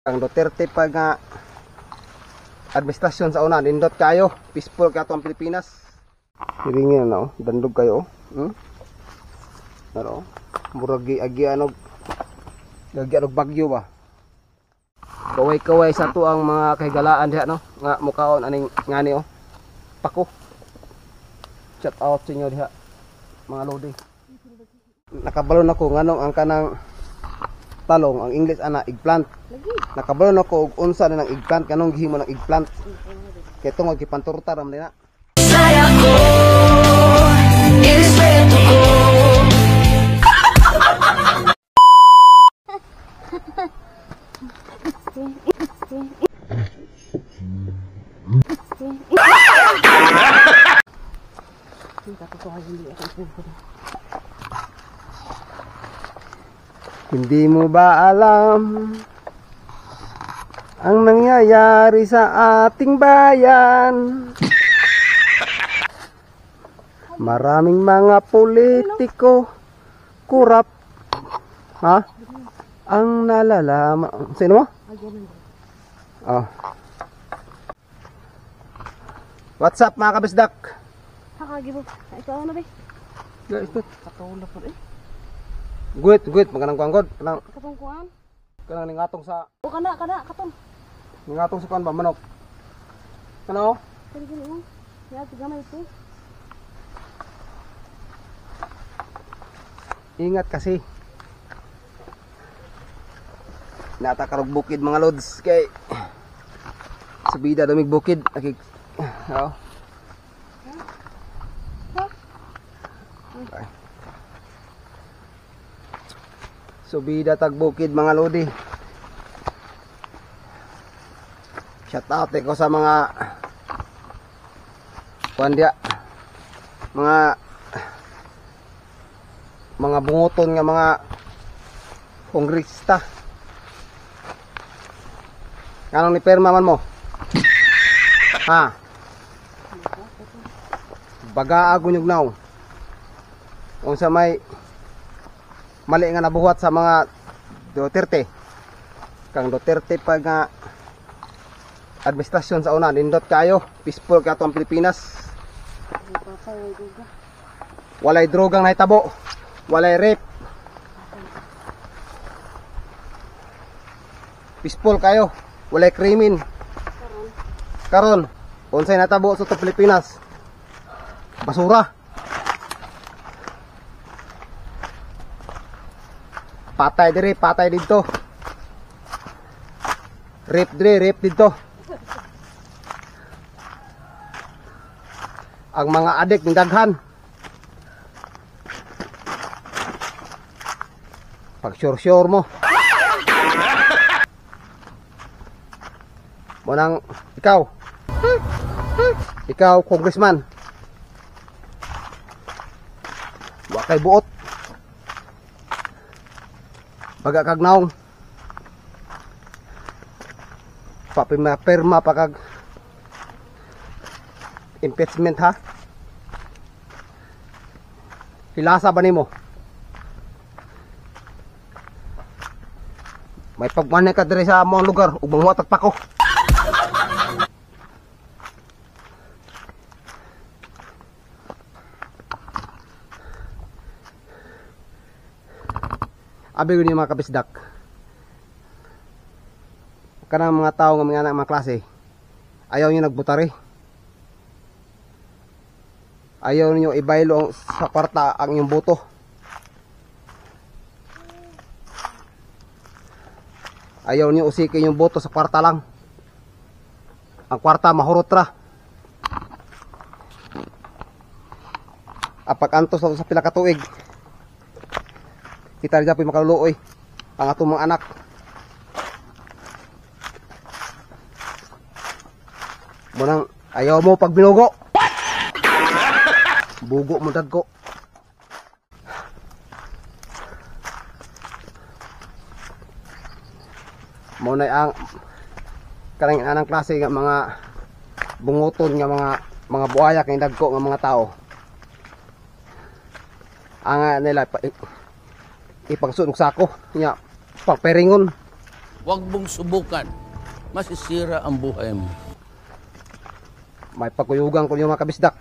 Ang Duterte pa nga administrasyon sa una, nindot kayo, peaceful ka ang Pilipinas. Hiringin na, dandog kayo. Ano? Murag agianog bagyo ba? Kaway-kaway sa to ang mga kahigalaan diha, no? Nga mukaon aning ngani pako. Shout out sa inyo diha, mga lodi. Nakabalon ako nganong ang kanang talong, ang English ana eggplant. Nakabalon ako og unsa na ng eggplant, kanong gihimo ng eggplant. Kay tungod gipanturta ram nila. Saya ko, irespeto ko. Hindi mo ba alam ang nangyayari sa ating bayan? Maraming mga politiko kurap, ha? Ang nalalaman. Sino mo? Oh. What's up mga kabisdak? Hakagibo. Ikaw na ba? Guys, ito. Katulog po eh. Guit, magkanang kuangkod. Katong kuan. Kanang ningatong sa... O kana, katong. Ningatong sa kuan ba, manok? Ano? Kani mo. Ya, tigamay ito. Ingat kasi. Natakarog bukid mga lods kay subida damig bukid. Okay. Okay. Subida tag bukid mga lodi. Shout out ko sa mga kuandya, mga bungoton nga mga kongresista. Kanong ni perma man mo? Ha? Baga agunyog naw. Kung sa may mali nga nabuhat sa mga Duterte. Kang Duterte pa nga administrasyon sa una, nindot kayo, peaceful ka ang Pilipinas. Walay drogang nahitabo, walay rape. Peaceful kayo, walay krimen. Karon, unsay natabo sa Pilipinas? Basura. Patay dire, patay dito. Rape dire, rape dito. Ang mga adik ng daghan. Pag sure mo. Munang ikaw congressman. Wa kay buot. Baga kag naong. Perma pa kag impeachment ha. Hilasa ba nimo? May pagmanay ka dire sa among lugar ug manguhat pa ko. Abi ko ni mga kabisdak. Kanang mga tao nga mga klase, ayaw niyo nagbutari. Ayaw niyo ibaylo sa kwarta ang inyong boto. Ayaw niyo usikin yung boto sa kwarta lang. Ang kwarta mahurot ra. Apag antos sa pila ka tuig. Kita rin po makaluluoy ang atong mga anak. Munang ayaw mo pag binugo. Bugo mo dagko. Muna ang karang anang klase nga mga bunguton nga mga buaya kay dagko nga mga tao. Ang nila ipagsunog sako nya pagperingon Huwag mong subukan. Masisira ang buhay mo. May pagkuyugan ko yung mga kabisdak.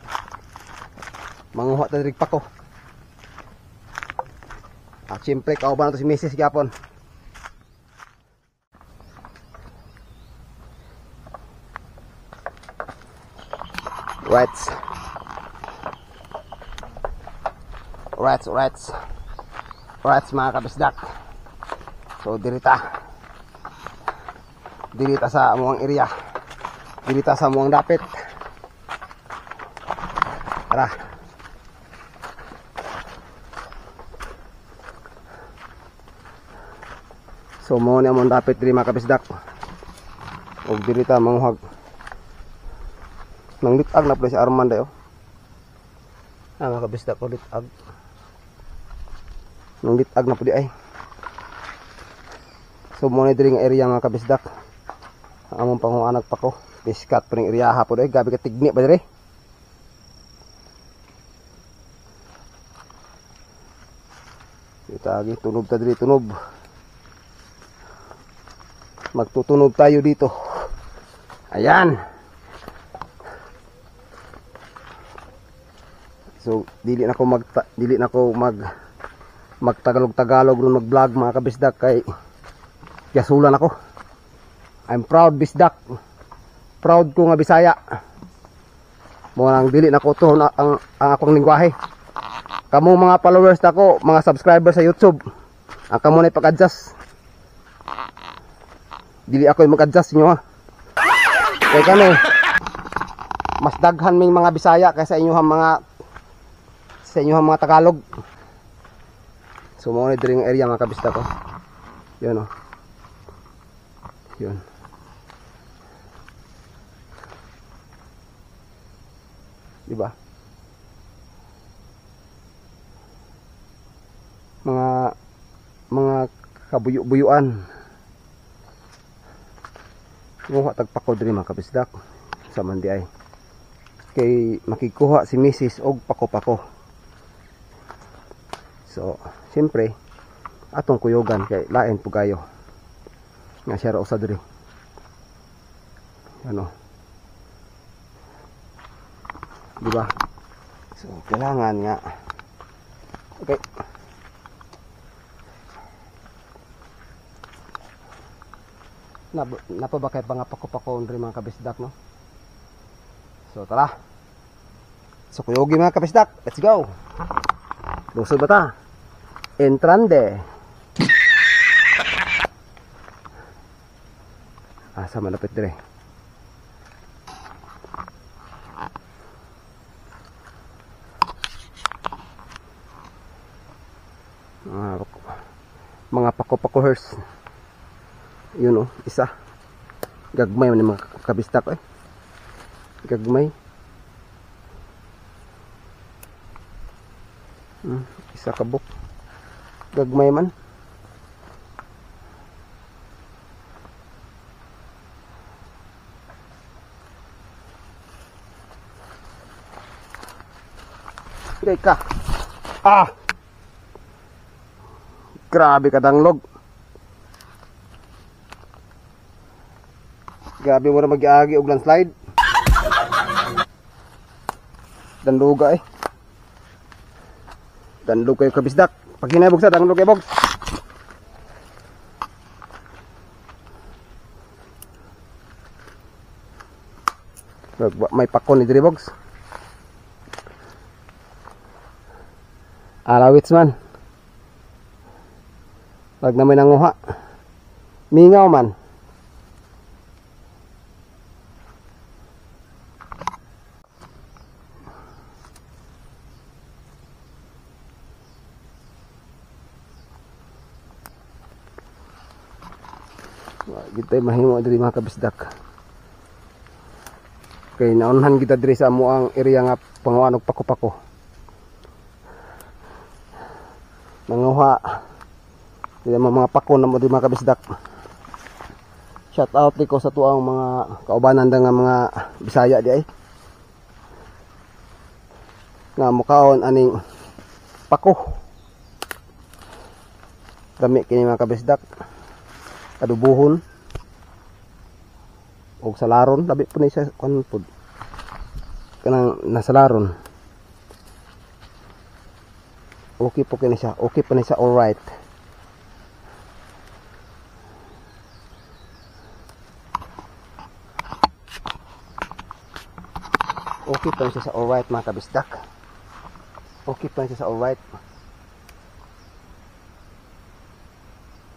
Manguha ta diri pako. At siyempre kauban to si Mrs. gyapon. Rats. Rats mga kabisdak. So dirita sa amuang area. Dirita sa amuang dapit. Tara. So mo ni amuang dapit diri mga kabisdak. Og dirita manguhag. Nang litag na pala si Arman dayo. Mga kabisdak ko litag. Nang litag na pala ay. So mo ni diri nga area mga kabisdak. Ang among panguanag pa ko. Piskat pa ring area hapon ay gabi ka tigni ba diri. Itagi tunog ta diri tunog. Magtutunog tayo dito. Ayan. So dili na ko magtagalog-tagalog ron mag-vlog mga kabisdak kay yasulan ako. I'm proud bisdak. Proud ko nga Bisaya. Mo nang dili na ko to ang akong lengguwahe. Kamo mga followers nako, mga subscribers sa YouTube. Ang kamo na pag-adjust. Dili ako mag-adjust niyo ha. Kay kami mas daghan ming mga Bisaya kaysa inyo mga Tagalog. So mo ni diri area mga kabisdak ko. Yun oh. Yun. Diba? Mga kabuyo-buyuan. Nguha tagpako diri mga kabisdak sa mandi ay. Kay makikuha si Mrs. og pako-pako. So, siyempre atong kuyogan kay lain pugayo. Nga siya ra usa diri. Ano? Diba? So, kailangan nga. Okay. Napa ba kay pangapako-pako diri mga kabisdak no? So, tara. So, kuyogi mga kabisdak. Let's go. Lusod ba ta? Entrande. Asa malapit dire. Mga pako-pakohers. Yun oh, isa. Gagmay man mga kabistak eh. Gagmay. Isa kabuk. Gagmay man. Gay ka. Grabe ka danglog. Grabe mo na mag-iagi og landslide. Danluga eh. Danlog kayo kabisdak. Pag hinabog sa danlog kayo bogs. May pakon ni diri bogs. Alawits man. Pag na may nanguha. Mingaw man. Kita mahimo diri mga kabisdak. Kay naunhan kita diri sa amuang area nga panguanog pako-pako. Nanguha dili mga pako na mo diri mga kabisdak. Shout out ko sa tuang mga kaubanan nga mga Bisaya di ay. Nga mukaon aning pako. Dami kini mga kabisdak. adubuhon o salaron labi po ni siya kan pud kanang nasalaron. Okay po kini siya, okay pa ni siya, alright. Okay pa siya sa alright mga kabisdak. Okay pa siya sa alright.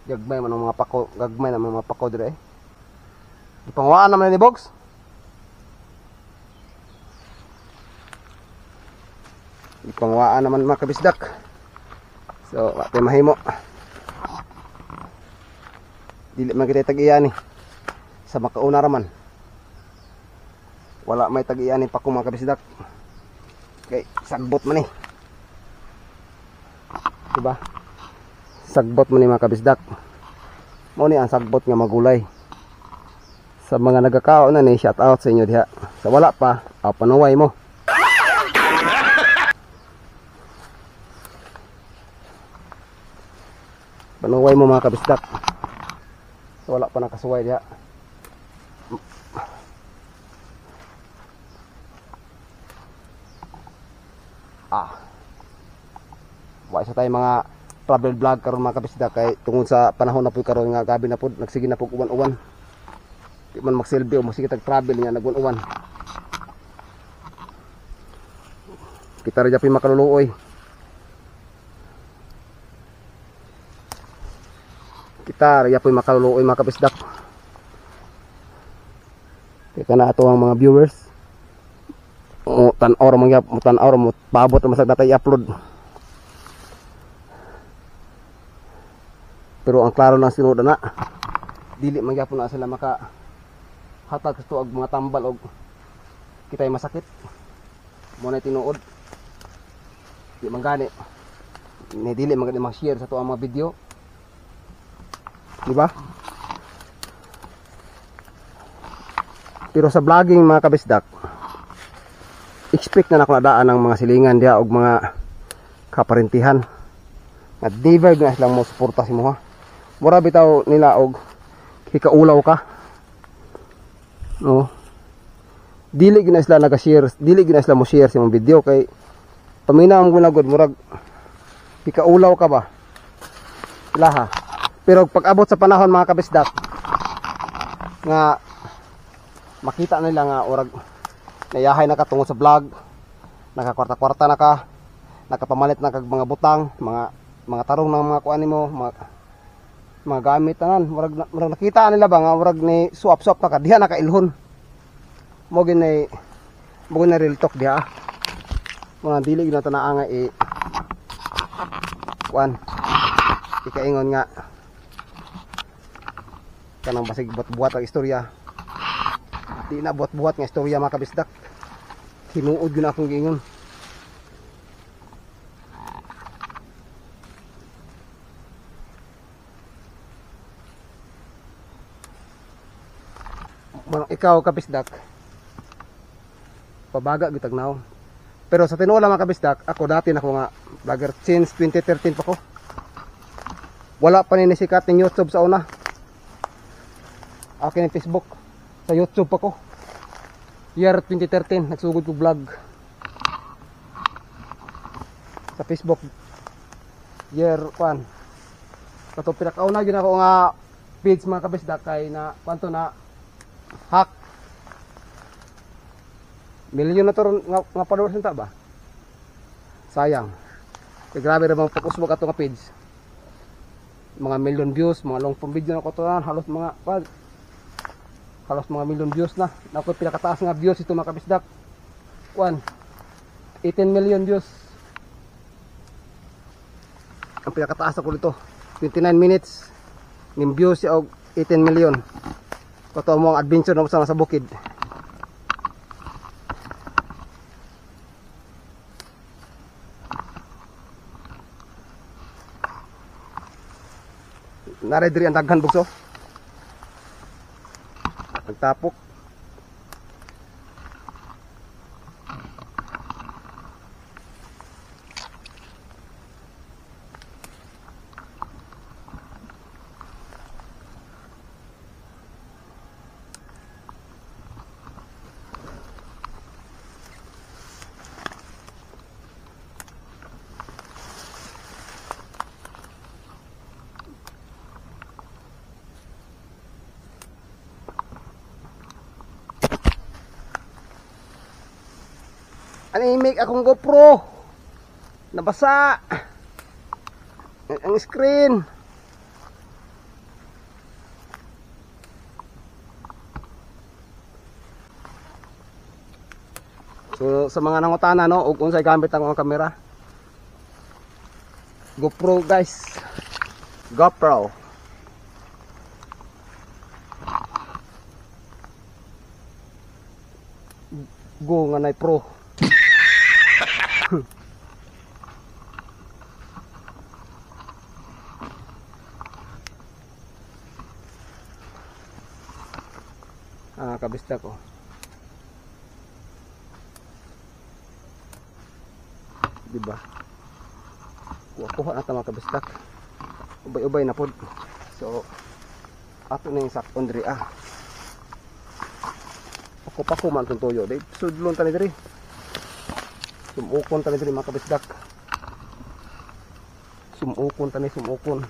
Gagmay man ang mga pako, gagmay naman mga pako dire. Ipangwaan naman ni Box. Ipangwaan naman mga kabisdak. So, wate mahimo. Dili man kita tag-iya ni. Sa makauna raman. Wala may tag-iya ni pako mga kabisdak. Kay sagbot man ni. Diba? Sagbot man ni mga kabisdak. Mo ni ang sagbot nga magulay. Sa mga nagakao na ni, shout out sa inyo diha. Sa wala pa, panuway mo. Panuway mo mga kabisdak. Sa wala pa nakasuway diha. Wa sa tayo mga travel vlog karon mga kabisdak kay tungod sa panahon na pud karon nga gabi na pud nagsige na pud uwan-uwan. Di man magsilbi o magsige tag travel niya nagun-uwan. Kita ra japin makaluluoy. Kita ra japin makaluluoy mga kabisdak. Kaya kana ato ang mga viewers. O tan-or mo paabot masag natay i-upload. Pero ang klaro lang sinuod na dili man gyapon na sila maka hatag sa tuag mga tambal og kitay masakit mo na tinuod di man gani ni dili man gani mag-share sa tuang mga video, di ba? Pero sa vlogging mga kabisdak, expect na nako nadaan ng mga silingan diha og mga kaparentihan nga never na silang mo suporta si mo ha. Mura bitaw nila og hikaulaw ka. No. Dili gina sila naga-share, dili gina sila mo share sa mong video kay paminaw mo gunagod murag hikaulaw ka ba? Sila ha. Pero pag abot sa panahon mga kabisdak nga makita nila nga urag nayahay na ka tungod sa vlog, nakakwarta-kwarta na ka, nakapamalit na kag mga butang, mga tarong ng mga kuan nimo, mga gamit tanan, murag nakita nila ba nga murag ni suap-suap ka diha nakailhon. Mo gini real talk diha. Mga dili gina tanaa nga kuan ikaingon nga kanang basig buhat-buhat ang istorya. Di na buhat-buhat nga istorya mga kabisdak. Hinuod gyud akong giingon. Ikaw kabisdak pabaga gitag now. Pero sa tinuod lang mga kabisdak, ako dati na ko nga vlogger since 2013 pa ko. Wala pa ni sikat ng YouTube sa una. Akin ng Facebook, sa YouTube pa ko. Year 2013 nagsugod ko vlog. Sa Facebook year 1. Kato pinakauna gyud ako nga page mga kabisdak kay na kwanto na hack. Milyon na to nga followers nita ba? Sayang. Kaya grabe ra bang pag-usbog ato nga page. Mga million views, mga long form video na ko to halos mga million views na. Nako pinakataas nga views ito mga kabisdak. 18 million views. Ang pinakataas ako dito. 29 minutes. Ning views siya og 18 million. Kato mo ang adventure na sa bukid. Naray diri ang daghan bugso. Nagtapok. Animik akong GoPro. Nabasa. Ang screen. So sa mga nangutana no, ug unsay gamit ang kamera? GoPro guys. GoPro. Go nga nay pro. Kabista ko. Diba? Kuha na tama kabistak. Ubay-ubay na pod. So ato na yung sakon diri Pako man itong toyo. Sudlon tani diri. Sumukon tani diri mga kabisdak. Sumukon.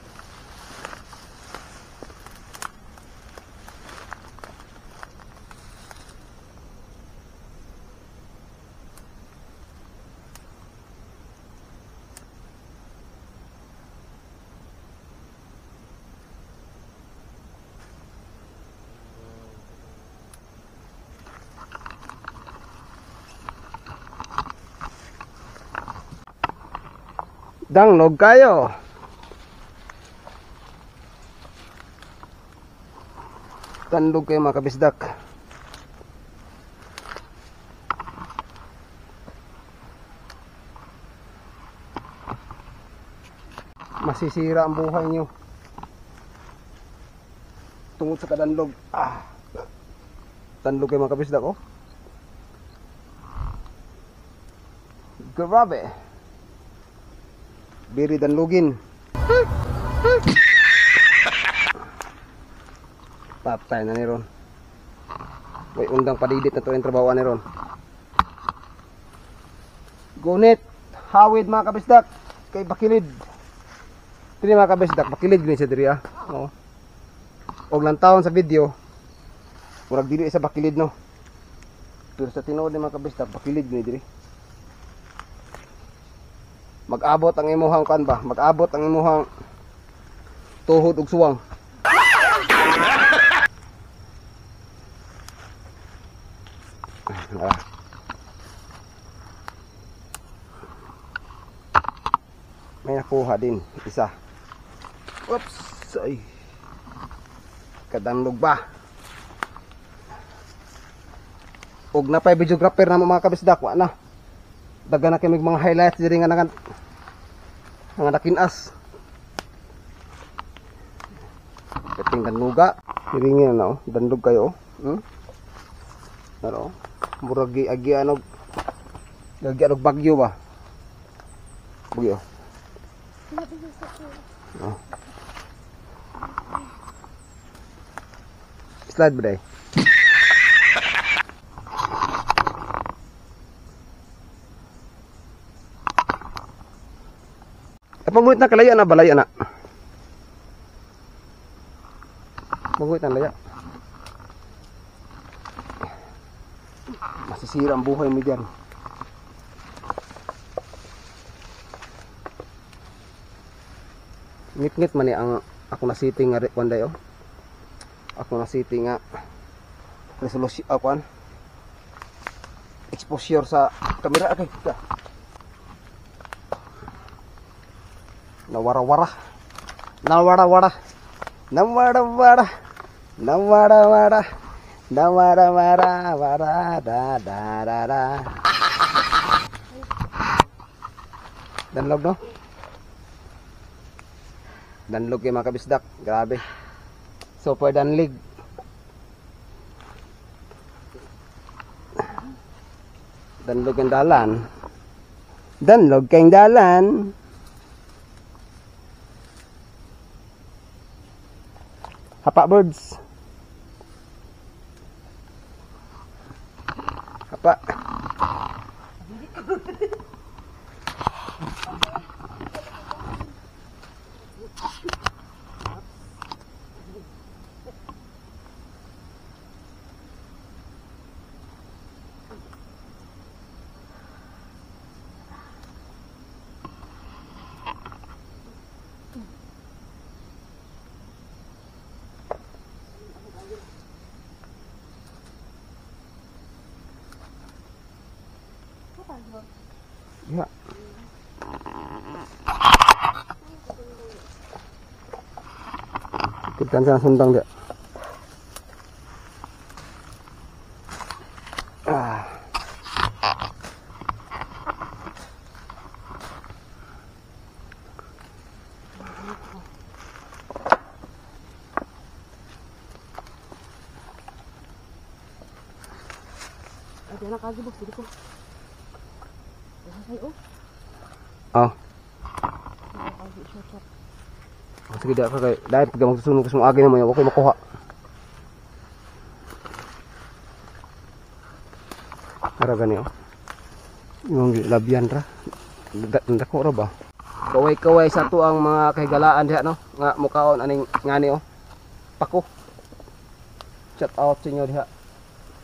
Danglog kayo. Tandog kayo mga kabisdak. Masisira ang buhay nyo tungkol sa kadanlog. Tandog kayo mga kabisdak oh. Grabe. Biri dan lugin. Patay na ni ron. May undang padidit na to yung trabaho ni ron. Gunit, hawid mga kabisdak. Kay bakilid. Tini mga kabisdak, bakilid gini sa diri Oo. Og lang taon sa video. Murag dili sa bakilid no. Pero sa tinuod ni mga kabisdak, bakilid gini diri. Mag-abot ang imuhang kan ba? Mag-abot ang imuhang tuhod ug suwang. May nakuha din isa. Oops, ay. Kadanlog ba? Og napay videographer na mga kabisdak wa na. Dagan na kay mga highlights diri nga nakinas. Kating danluga, hiringin na dandog kayo. Ano? Murag agi anog bagyo ba? Bagyo. Slide ba day? Pagmuit na kalaya na balaya na. Pagmuit na laya. Masisira ang buhay mo dyan. Ngit-ngit man ang ako na setting nga one day oh. Ako na setting nga resolution exposure sa camera okay. Nawara-wara. Danlog no? Danlog yung mga kabisdak. Grabe. Super danlig. Danlog ang dalan. Danlog kayong dalan. Hapa birds. Hapa. Ya. Kita sana sundang dia. Ah. Ada anak lagi bos dito ko. Ay oh. Oh. Lagi shot. Sige dak kay dahil pag magsusunog sa mga agi naman ako makuha. Para gani oh. Yung labian ra. Dako ra ba? Kaway-kaway sa to ang mga kahigalaan diha no. Nga mukaon aning ngani oh. Pako. Shout out sa inyo diha.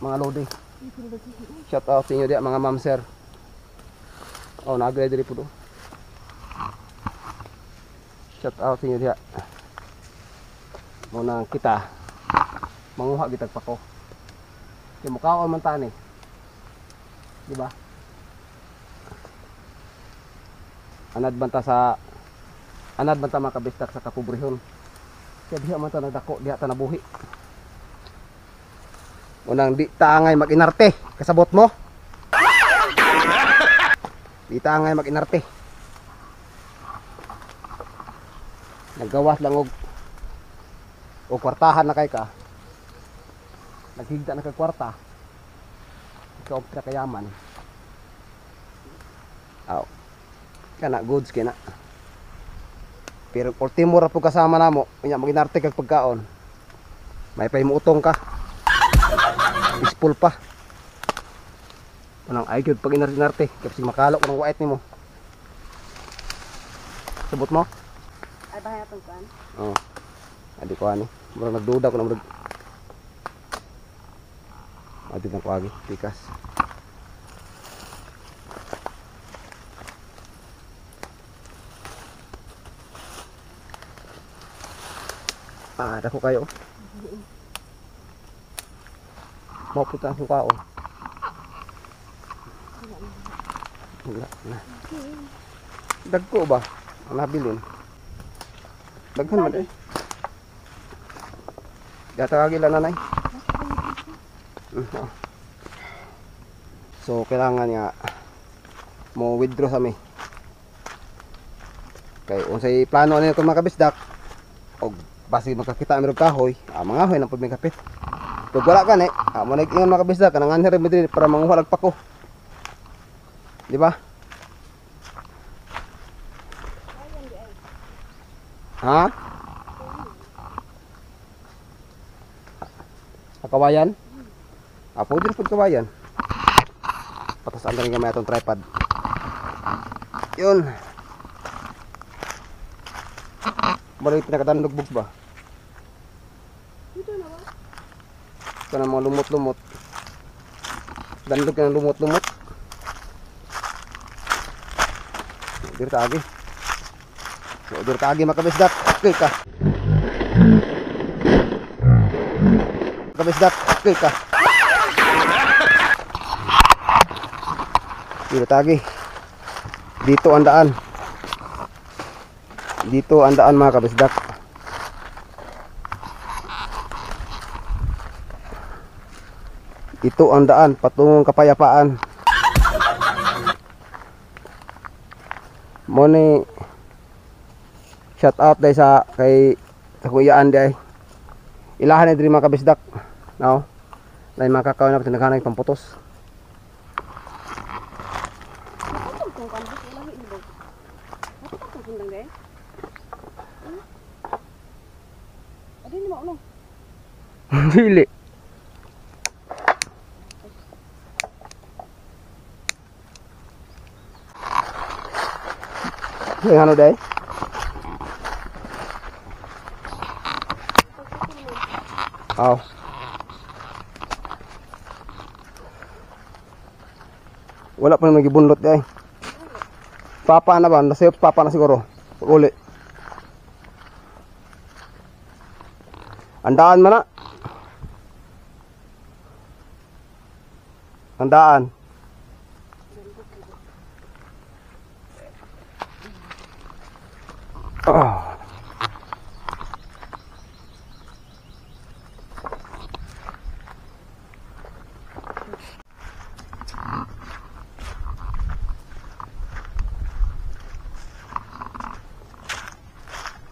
Mga lodi. Shout out sa inyo diha mga ma'am sir. Oh, nagre diri pudo. Shout out sa inyo diha. Muna kita manguha gitag pako. Kay mukaon man tani. Di ba? Anad banta makabistak sa kapobrehon. Kaya diha man ta nagdako, diha ta nabuhi. Unang di taangay mag-inarte, kasabot mo? Di taangay mag-inarte. Naggawas lang og kwartahan na kay ka. Naghigda na kay kwarta. Ikaw ka kayaman. Aw. Kana goods kina. Pero ultimo ra po kasama namo, unya maginarte kag pagkaon. May pahimuotong ka. Ispul pa. Unang ay gyud pag inarte kasi makalo ko ng white nimo. Sabot mo? Ay bahay atong kan. Oo. Adi ko ani. Murag nagduda ko na murag. Adi na ko agi, pikas. Ah, dako kayo. Mau puta ang kaon. Wala na. Dagko ba? Ang nabilin. Daghan man eh. Data kagila nanay. So kailangan nga mo withdraw sa mi. Kay unsay plano niyo kung makabisdak og basi magkakita mi og kahoy, mga hoy nang pud may kapit. Kung wala ka ni, mo nag-ingon makabisdak kanang anher mi diri para manguha og pako. Di ba? Ha? Kawayan? Apo din pud kawayan. Patas ang gamay atong tripod. Yun. Balik pinakadandog bugs ba? Dito na ba? Kana mga lumot-lumot. Dandog ka ng lumot-lumot. Dir tagi. So, dir tagi makabisdak. Okay ka. Makabisdak. Okay ka. Dir tagi. Dito ang daan. Dito ang daan mga kabisdak. Ito ang daan patungong kapayapaan. Mo ni shout out dai sa kay sa kuyaan dai. Ilahan ni diri mga kabisdak. No. Lain makakaw na tinaghanay pamputos. Atong kung kan bus lahi ibog. Atong kundang gay. Adi ni mo no. Dili. Yang ano dai? Oh. Wala pa naman gibunlot dai. Papa na ba? Nasayop papa na siguro. Uli. Andaan man na. Andaan.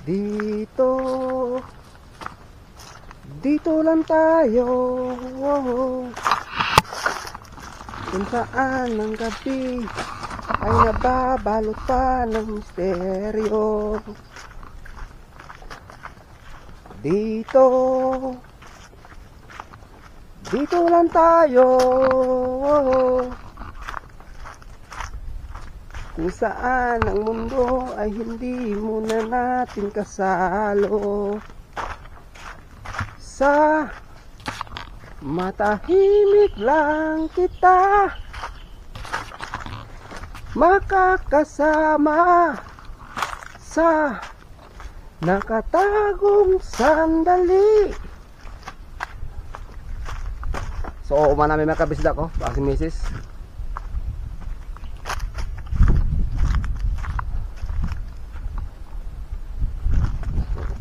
Dito, dito lang tayo. Kung saan ang gabi ay nababalot pa ng misteryo. Dito, dito lang tayo. Kung saan ang mundo ay hindi muna natin kasalo. Sa matahimik lang kita makakasama sa nakatagong sandali. So, umana may makabisda ko, baka si Mrs.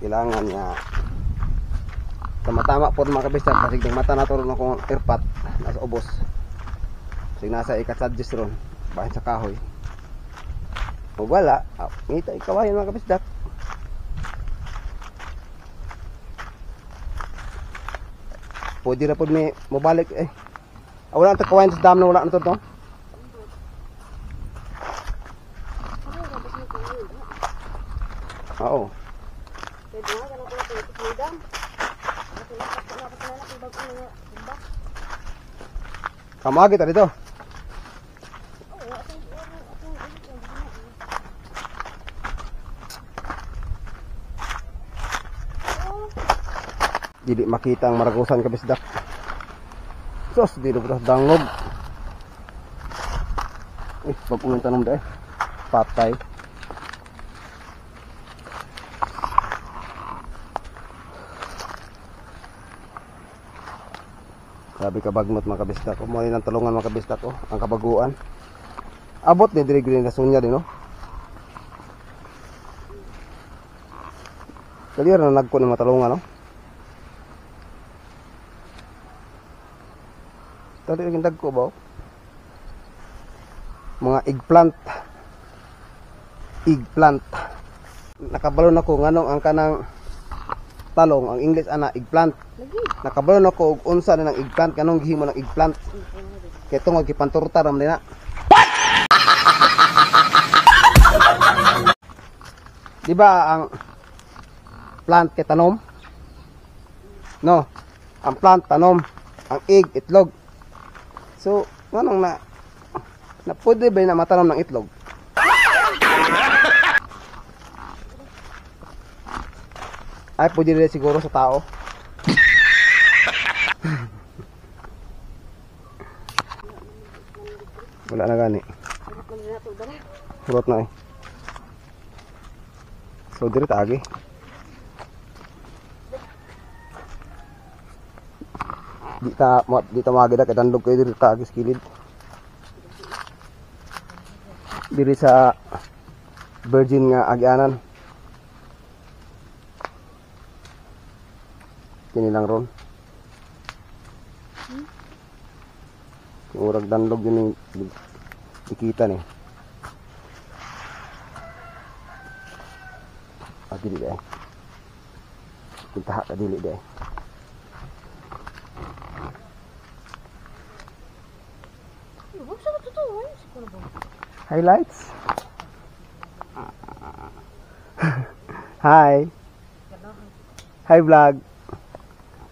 Kailangan niya tama-tama po mga kabisda kasi ng mata naturon akong airpat nasa ubos. So, nasa ikasadjust ron bahin sa kahoy. O wala, ngita ikawayan mga kabisda. Pwede na po may mabalik eh. Wala na ito kawain sa dam na wala na ito no? Oo. Kamagi ta dito. Dili makita ang maragusan kabisdak. Sos, dito po dangog. Pag-unang tanong dahil. Patay. Sabi kabagnot mga kabisdak ko. Muli ng talungan mga kabisdak ko. Ang kabaguan. Abot ni diri-diri na sunya din no. Kalir na nagko ni matalungan no. Tadi lagi dagko ba? Mga eggplant. Eggplant. Nakabalon ako nganong ang kanang talong, ang English ana eggplant. Nakabalon ako og unsa na ng eggplant kanong gihimo ng eggplant. Kay tungod gipanturta ram nina. Di ba ang plant kay tanom? No. Ang plant tanom, ang egg itlog. So, anong na pwede ba na matanom ng itlog? Ay, pwede rin siguro sa tao. Wala na gani. Hurot na eh. So, dito agi. Dito magida kay tandog kayo dito agi skilid. Diri sa virgin nga agianan. Kini lang ron. Urag dandog yun yung ikita ni. Dili deh. Kita hak dili deh. Highlights. Hi. Hi vlog.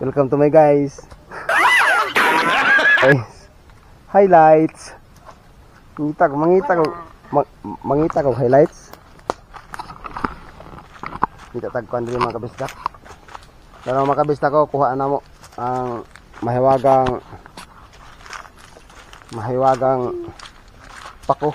Welcome to my guys. Highlights. Mangita ko highlights. Kita tagkuan diri mga kabisdak. Pero mga kabisdak ko kuha na mo ang mahiwagang pako.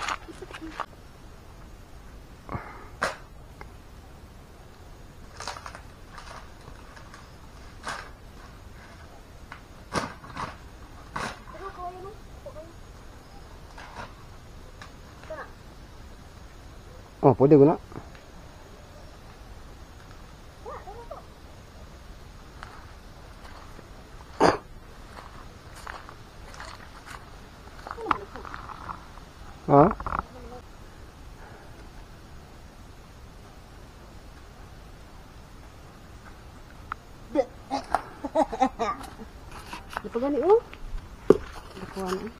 Oh, pwede guna. Ha? pagani oh. Nakuha na.